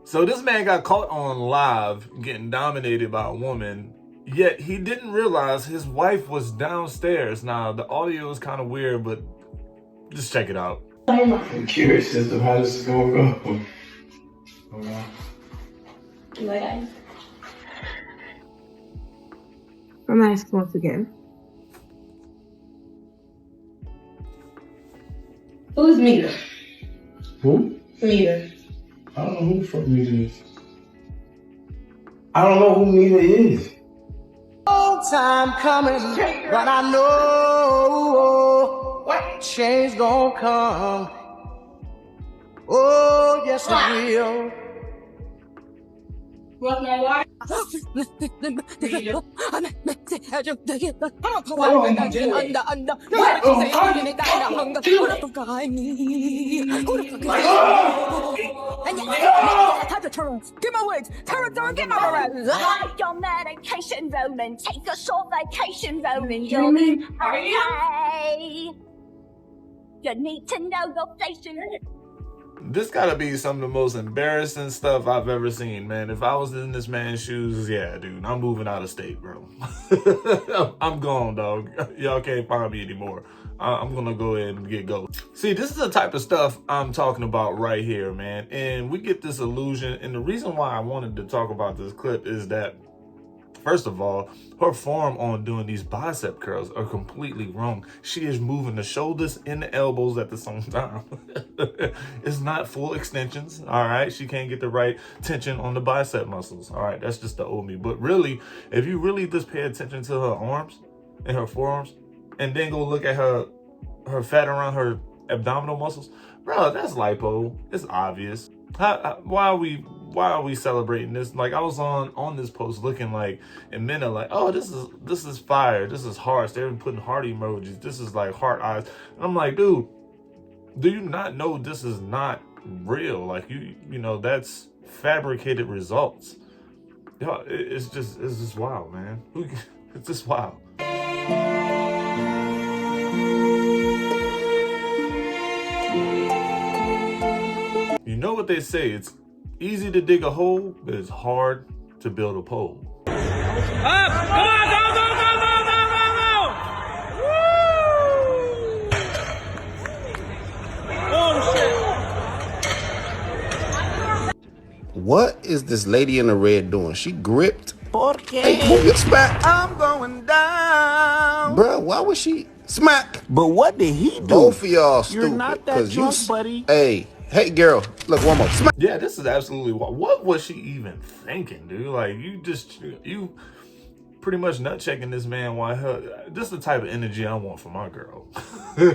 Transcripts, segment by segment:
So this man got caught on live getting dominated by a woman, yet he didn't realize his wife was downstairs. Now, the audio is kind of weird, but just check it out. I'm curious as to how this is going to go. What? I'm nice once again. Who's Mita? Who? Mita. I don't know who the fuck Mita is. I don't know who Mita is. Long time coming, but I know change gonna come. Oh, yes it will. What's my wife? Get my wigs, territory, get my berets. Take your medication, Roland. Take a short vacation, Roland. You'll be okay. You need to know your station. This gotta be some of the most embarrassing stuff I've ever seen, man. If I was in this man's shoes, yeah, dude, I'm moving out of state, bro. I'm gone, dog. Y'all can't find me anymore. I'm gonna go ahead and get going. See, this is the type of stuff I'm talking about right here, man. And we get this illusion. And the reason why I wanted to talk about this clip is that, first of all, her form on doing these bicep curls are completely wrong. She is moving the shoulders and the elbows at the same time. It's not full extensions, all right? She can't get the right tension on the bicep muscles, all right? That's just the old me. But really, if you really just pay attention to her arms and her forearms, and then go look at her fat around her abdominal muscles, bro, that's lipo. It's obvious. Why are we celebrating this? Like, I was on this post looking like, and men are like, oh, this is fire, this is hearts, they're putting heart emojis, this is like heart eyes. And I'm like, dude, do you not know this is not real? Like, you know, that's fabricated results. Yo, it's just wild, man. It's just wild. You know what they say, it's easy to dig a hole, but it's hard to build a pole. Up! Come on, go, go, go, go, go, go, go! Woo! Oh, shit. What is this lady in the red doing? She gripped. Porque Hey, move your smack. I'm going down. Bruh, why was she smack? But what did he do? Both of y'all stupid. You're not that drunk, buddy. Hey, girl, look, one more. Smack. Yeah, this is absolutely wild. What was she even thinking, dude? Like, you pretty much nut checking this man while this is the type of energy I want from my girl. Who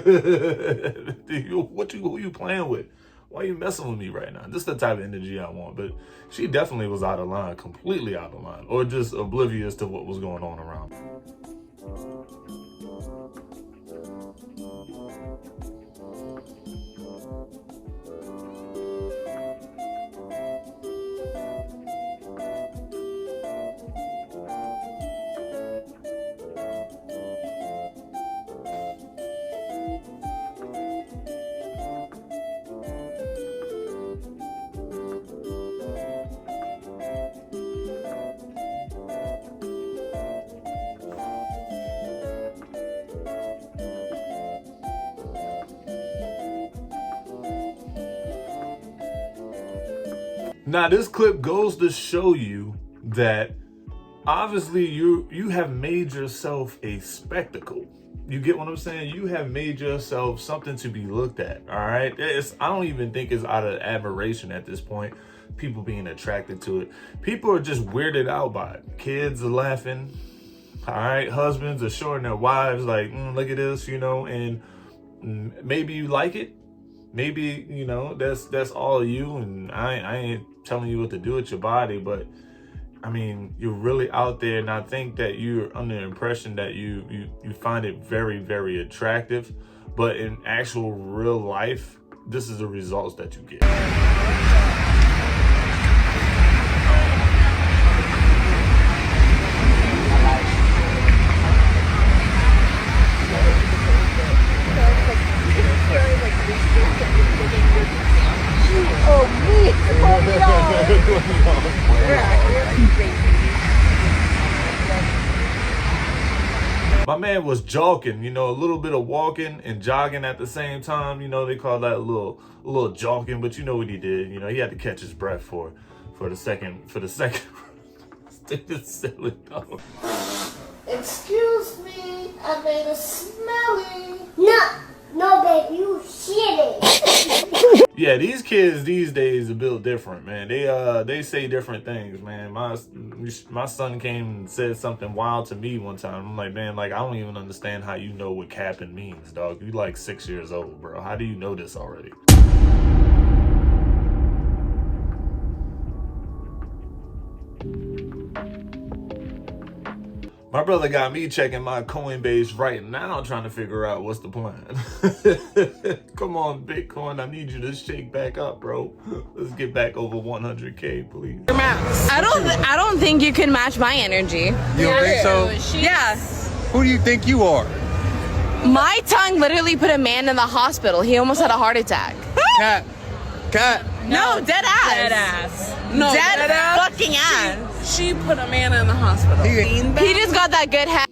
you playing with? Why are you messing with me right now? This is the type of energy I want. But she definitely was out of line, completely out of line, or just oblivious to what was going on around. Now, this clip goes to show you that obviously you have made yourself a spectacle. You get what I'm saying? You have made yourself something to be looked at, all right? I don't even think it's out of admiration at this point, people being attracted to it. People are just weirded out by it. Kids are laughing, all right? Husbands are showing their wives like, look at this, you know, and maybe you like it. Maybe, you know, that's all you, and I ain't telling you what to do with your body, but I mean, you're really out there, and I think that you're under the impression that you find it very, very attractive, but in actual real life, this is the results that you get. Oh, me! Oh, no! My man was jogging, you know, a little bit of walking and jogging at the same time. You know, they call that a little jogging, but you know what he did. You know, he had to catch his breath for the second. It's silly, dog. Excuse me, I made a smelly. No, babe, you shitty. Yeah, these kids these days are built different, man. They say different things, man. My son came and said something wild to me one time. I'm like, man, like I don't even understand how you know what capping means, dog. You like 6 years old, bro. How do you know this already? My brother got me checking my Coinbase right now, trying to figure out what's the plan. Come on, Bitcoin, I need you to shake back up, bro. Let's get back over 100K, please. I don't think you can match my energy. You don't think so? Yeah. Who do you think you are? My tongue literally put a man in the hospital. He almost had a heart attack. Cat. No, dead ass. Dead ass. No, dead fucking ass. She put a man in the hospital. He just got that good head.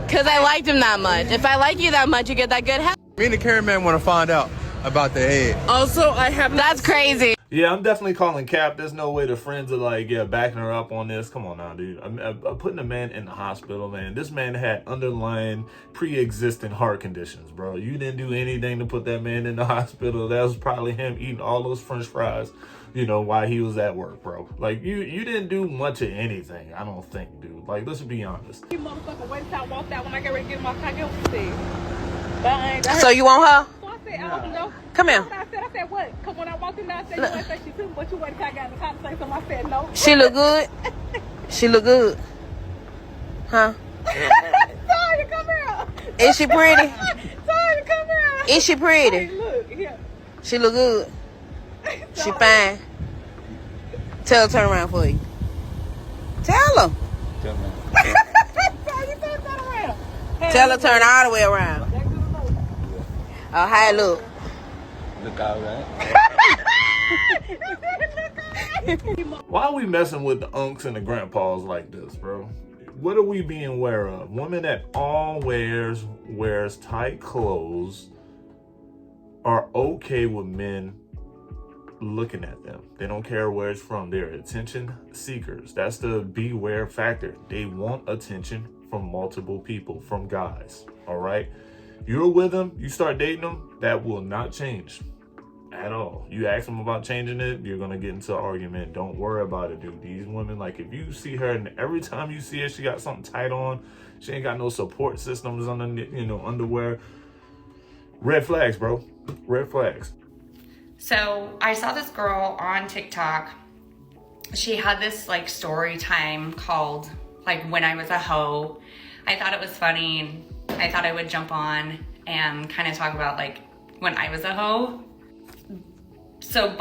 Because I liked him that much. If I like you that much, you get that good head. Me and the cameraman want to find out about the head. Also, I have... That's crazy. Yeah, I'm definitely calling cap. There's no way the friends are like, yeah, backing her up on this. Come on now, dude. I'm putting a man in the hospital, man. This man had underlying pre-existing heart conditions, bro. You didn't do anything to put that man in the hospital. That was probably him eating all those French fries, you know, while he was at work, bro. Like, you didn't do much of anything, I don't think, dude. Like, let's be honest. You motherfucker, wait till I walked out when I get ready to get in my car. Get what you said. So you want her? So I said, I don't know. Come here. I said, what? Because when I walked in there, I said, you ain't say she too, but you waited till I got in the car to say something. I said, no. She look good? She look good. Huh? Toya, come here. Is she pretty? Toya, come here. Is she pretty? Hey, look, here. She look good. She fine. Tell her turn around for you. Tell her. Toya, turn around. Hey, Tell her turn all the way around. Oh, hi, look. Look out, right? Why are we messing with the unks and the grandpas like this, bro? What are we being aware of? Women that always wears tight clothes are okay with men looking at them. They don't care where it's from. They're attention seekers. That's the beware factor. They want attention from multiple people, from guys. All right? You're with them, you start dating them, that will not change at all. You ask them about changing it, you're gonna get into an argument. Don't worry about it, dude. These women, like, if you see her and every time you see her, she got something tight on, she ain't got no support systems on the, you know, underwear. Red flags, bro. Red flags. So I saw this girl on TikTok. She had this like story time called like When I Was a Hoe. I thought it was funny. I thought I would jump on and kind of talk about like when I was a hoe. So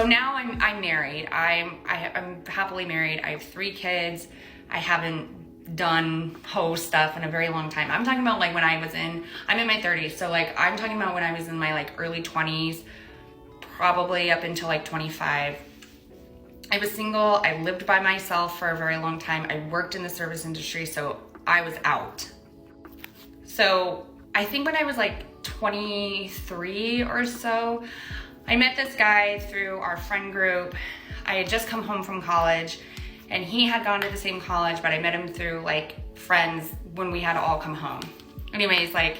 now I'm married. I'm happily married. I have 3 kids. I haven't done hoe stuff in a very long time. I'm talking about like when I'm in my 30s. So like I'm talking about when I was in my like early 20s, probably up until like 25. I was single. I lived by myself for a very long time. I worked in the service industry, so I was out. So I think when I was like 23 or so, I met this guy through our friend group. I had just come home from college and he had gone to the same college, but I met him through like friends when we had all come home. Anyways, like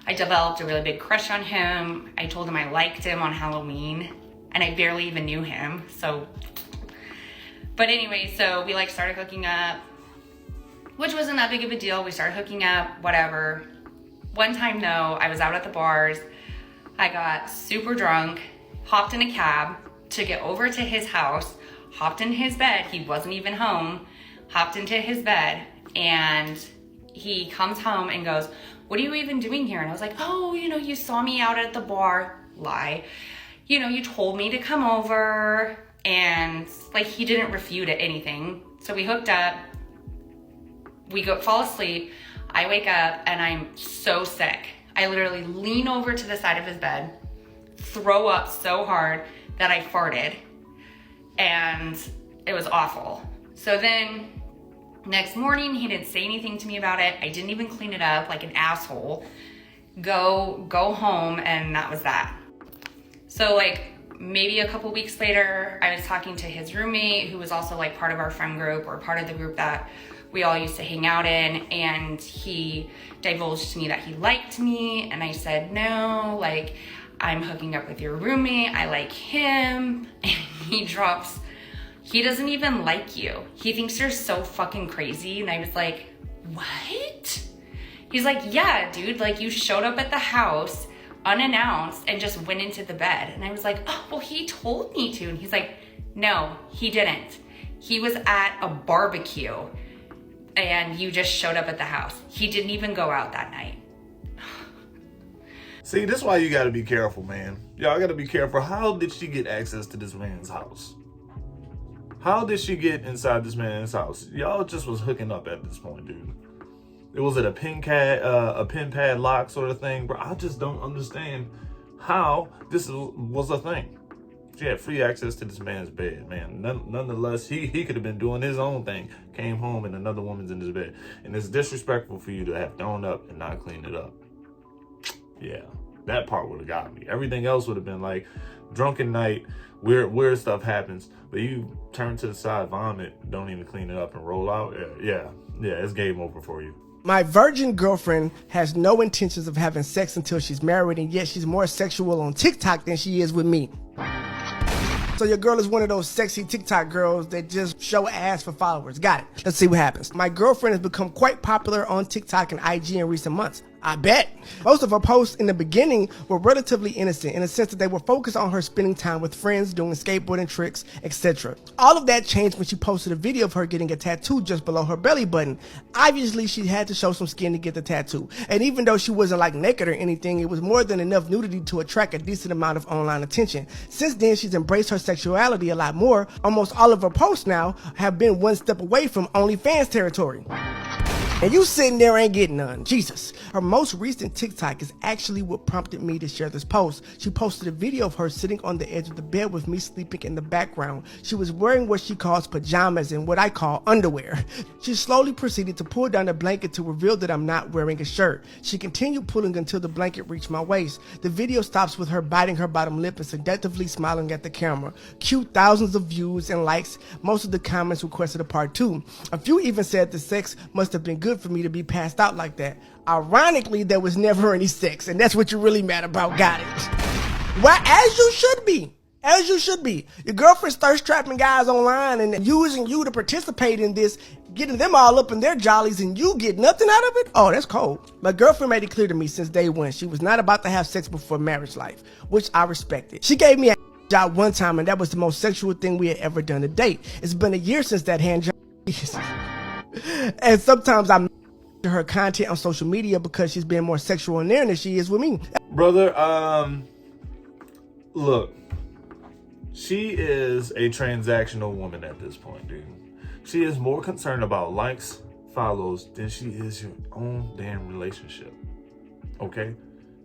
I developed a really big crush on him. I told him I liked him on Halloween and I barely even knew him. But anyway, so we like started hooking up, which wasn't that big of a deal. We started hooking up, whatever. One time though, I was out at the bars. I got super drunk, hopped in a cab to get over to his house, hopped in his bed. He wasn't even home, hopped into his bed, and he comes home and goes, "What are you even doing here?" And I was like, "Oh, you know, you saw me out at the bar." Lie. You know, you told me to come over, and like he didn't refute anything. So we hooked up, we fall asleep. I wake up and I'm so sick. I literally lean over to the side of his bed, throw up so hard that I farted. and it was awful. So then next morning, he didn't say anything to me about it. I didn't even clean it up like an asshole. Go home, and that was that. So like maybe a couple weeks later, I was talking to his roommate, who was also like part of our friend group, or part of the group that we all used to hang out in, and he divulged to me that he liked me, and I said, no, like, I'm hooking up with your roommate, I like him, and he drops, he doesn't even like you. He thinks you're so fucking crazy, and I was like, what? He's like, yeah, dude, like, you showed up at the house unannounced and just went into the bed. And I was like, oh, well, he told me to. And he's like, no, he didn't. He was at a barbecue and you just showed up at the house. He didn't even go out that night. See, this is why you gotta be careful, man. Y'all gotta be careful. How did she get access to this man's house? How did she get inside this man's house? Y'all just was hooking up at this point, dude. It was a pin pad lock sort of thing, bro. I just don't understand how this was a thing. She had free access to this man's bed, man. Nonetheless, he could have been doing his own thing. Came home and another woman's in his bed. And it's disrespectful for you to have thrown up and not cleaned it up. Yeah, that part would have got me. Everything else would have been like drunken night, weird stuff happens, but you turn to the side, vomit, don't even clean it up and roll out. Yeah, it's game over for you. My virgin girlfriend has no intentions of having sex until she's married, and yet she's more sexual on TikTok than she is with me. So your girl is one of those sexy TikTok girls that just show ass for followers. Got it. Let's see what happens. My girlfriend has become quite popular on TikTok and IG in recent months. I bet. Most of her posts in the beginning were relatively innocent in the sense that they were focused on her spending time with friends, doing skateboarding tricks, etc. All of that changed when she posted a video of her getting a tattoo just below her belly button. Obviously, she had to show some skin to get the tattoo. And even though she wasn't like naked or anything, it was more than enough nudity to attract a decent amount of online attention. Since then, she's embraced her sexuality a lot more. Almost all of her posts now have been one step away from OnlyFans territory. And you sitting there ain't getting none. Jesus. Her most recent TikTok is actually what prompted me to share this post. She posted a video of her sitting on the edge of the bed with me sleeping in the background. She was wearing what she calls pajamas and what I call underwear. She slowly proceeded to pull down the blanket to reveal that I'm not wearing a shirt. She continued pulling until the blanket reached my waist. The video stops with her biting her bottom lip and seductively smiling at the camera. Cute, thousands of views and likes. Most of the comments requested a part 2. A few even said the sex must have been good for me to be passed out like that. Ironically, there was never any sex, and that's what you're really mad about. Got it. Why, as you should be. As you should be. Your girlfriend's thirst trapping guys online and using you to participate in this, getting them all up in their jollies, and you get nothing out of it? Oh, that's cold. My girlfriend made it clear to me since day one she was not about to have sex before marriage life, which I respected. She gave me a job one time, and that was the most sexual thing we had ever done to date. It's been a year since that hand job. And sometimes I'm her content on social media because she's been more sexual in there than she is with me. Brother, look, she is a transactional woman at this point, dude. She is more concerned about likes, follows, than she is your own damn relationship. Okay?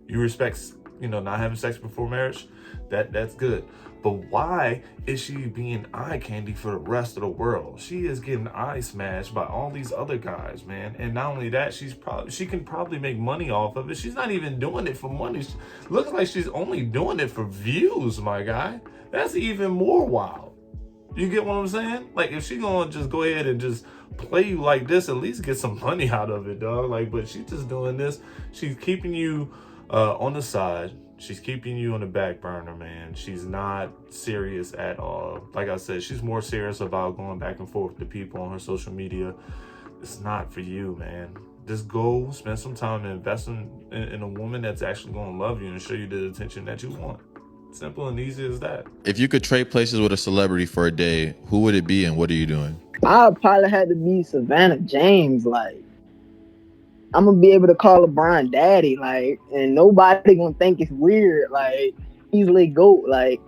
You respect, not having sex before marriage? That's good. But why is she being eye candy for the rest of the world? She is getting eye smashed by all these other guys, man. And not only that, she can probably make money off of it. She's not even doing it for money. Looks like she's only doing it for views, my guy. That's even more wild. You get what I'm saying? Like, if she gonna just go ahead and just play you like this, at least get some money out of it, dog. Like, but she's just doing this. She's keeping you on the side. She's keeping you on the back burner, man. She's not serious at all. Like I said, she's more serious about going back and forth to people on her social media. It's not for you, man. Just go spend some time and invest in a woman that's actually going to love you and show you the attention that you want. Simple and easy as that. If you could trade places with a celebrity for a day, who would it be and what are you doing? I'd probably have to be Savannah James. Like, I'm gonna be able to call LeBron daddy, like, and nobody gonna think it's weird. Like, easily GOAT. Like,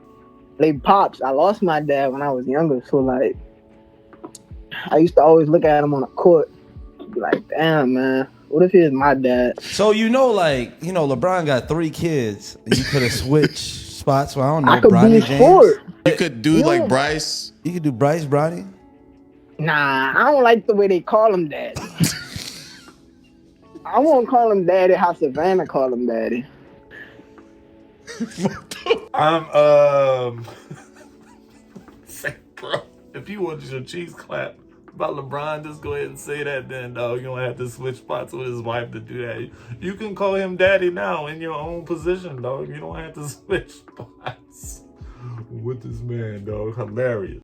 they pops. I lost my dad when I was younger, so like, I used to always look at him on the court, be like, damn, man, what if he was my dad? So LeBron got 3 kids. You could have switched spots. Well, I don't know. I could Bronny be James. sport. You could do like Bryce. You could do Bryce Brownie. Nah, I don't like the way they call him daddy. I won't call him daddy how Savannah call him daddy. Say, bro, if you want your cheeks clapped about LeBron, just go ahead and say that then, dog. You don't have to switch spots with his wife to do that. You can call him daddy now in your own position, dog. You don't have to switch spots with this man, dog. Hilarious.